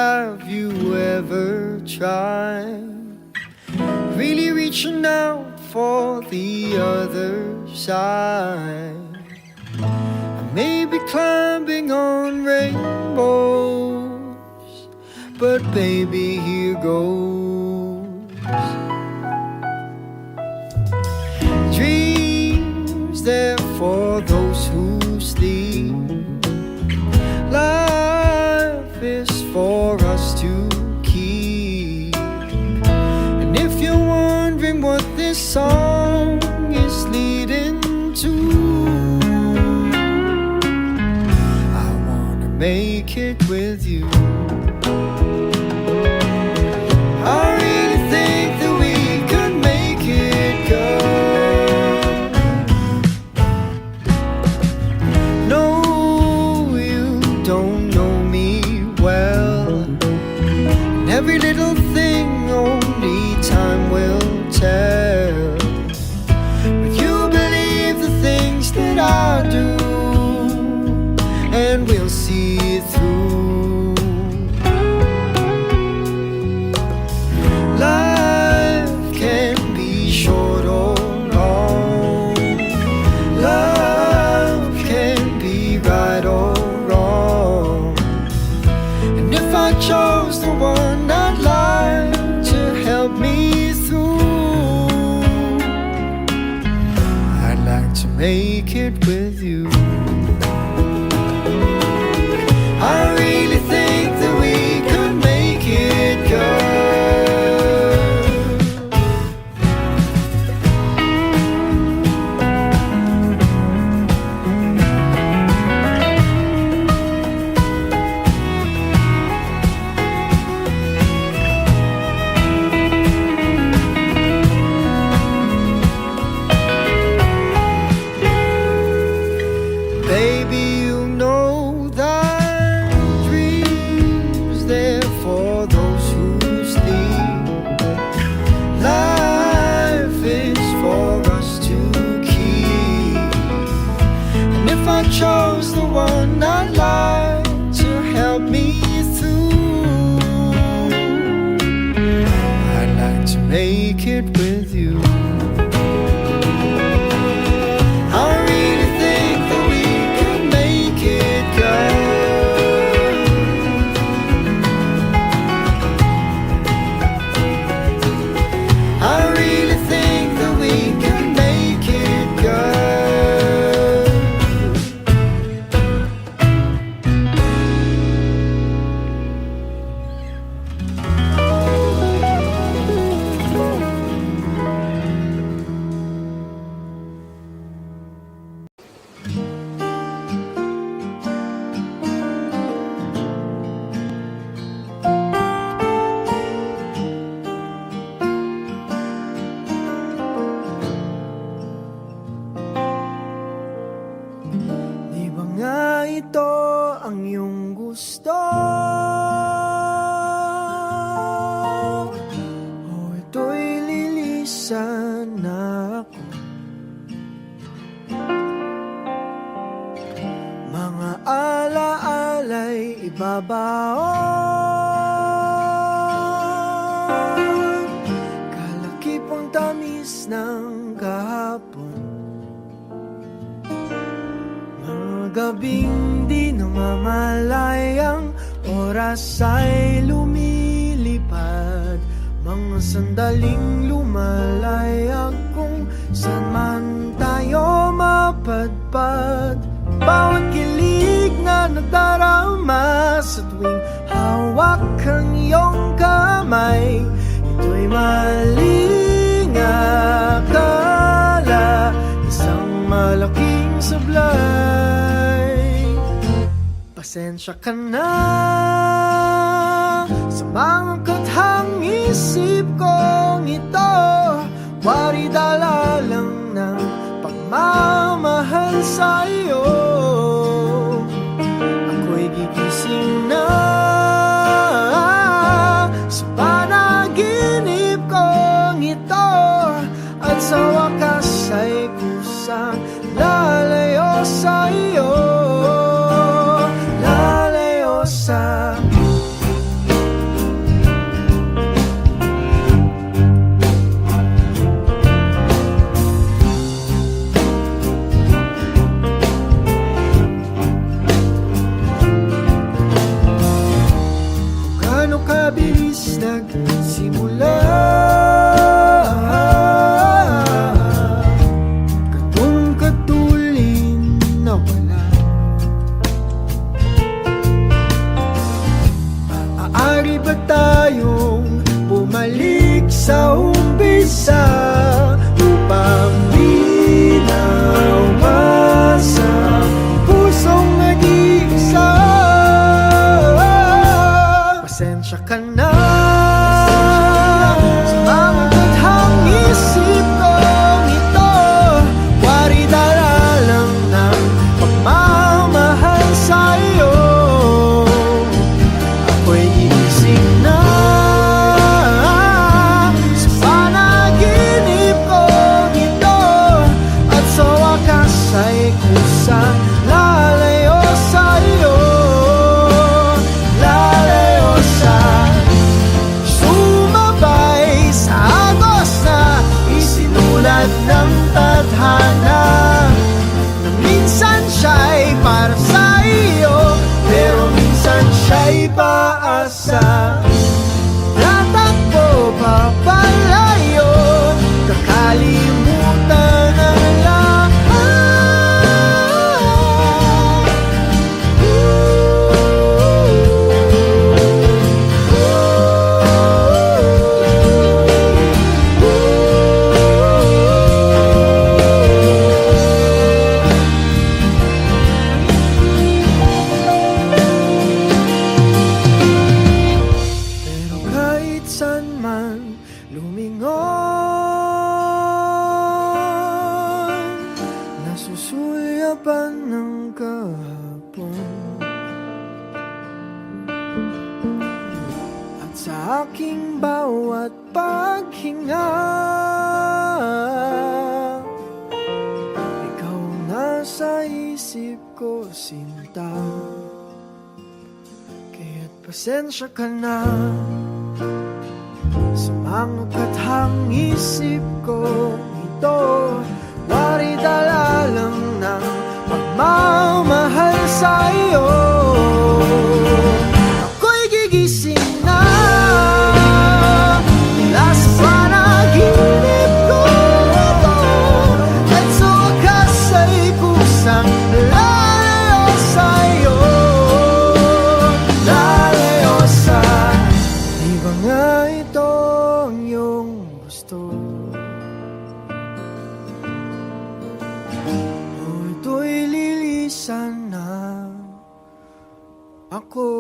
have you ever tried really reaching out for the other side? I may be climbing on rainbows, but baby, here goes. Dreams there for those who sleep. Life is for us to keep. And if you're wondering what this song is leading to, I wanna make it with you. I really think that we could make it, girl. No, you don't know me well, and every little thing only time will tell. But you believe the things that I do, and we'll see it through. Life can be short or long. Love can be right or wrong. And if I chose the one I'd like to help me through, I'd like to make it with you. I really think that we could make it, girl. Baby, you know that dreams there for those who sleep. Life is for us to keep. And if I chose the one I'd like to help me through, I'd like to make it with you. I really think that we could make it, girl. I really think that we can make it, girl. Di ba nga ito ang iyong gusto? O ito'y lilisan na ako? Mga alaala'y ibabaon, kalakipang tamis ng kahapon. Gabing di namamalayang oras ay lumilipad. Mga sandaling lumalayag kung saan man tayo mapadpad. Bawat kilig na nadarama sa tuwing hawak ang iyong kamay, ito'y maling akala, isang malaking sablay. Pasensya ka na sa mga kathang isip kong ito. Wari dala lang ng pagmamahal sa iyo. Ako'y gigising na sa panaginip kong ito, at sa wakas ay kusang lalayo sa iyo. Lalayo sa gaano kabilis nagsimula. Katong katulin na wala. Maaari ba tayong bumalik sa umpisa upang di na umasa pusong nag-iisa? Pasensya ka na sa mga taghang isip kong ito. Wari dala lang ng pagmamahal sa'yo. Ako'y gising na sa panaginip kong ito, at sa wakas ay kusang lalayo sa'yo. Lalayo sa sumabay sa agos na isinulat ng tadhana, na minsan siya'y para sa iyo, pero minsan siya'y paasa. Tatakbo papalayo, kakalimutan ang lahat. Pero kahit saan man lumingon, nasusulyapan ng kahapon. At sa aking bawat paghinga, ikaw nasa isip ko, sinta. Kaya't pasensya ka na sa mga kathang isip ko ito. Wari dala lang ng pagmamahal sa'yo. Ako'y gigising na mula sa panaginip ko ito, at sa wakas ay kusang lalayo sa'yo. Lalayo sa di ba nga ito ang iyong gusto? O ito'y lilisan na ako.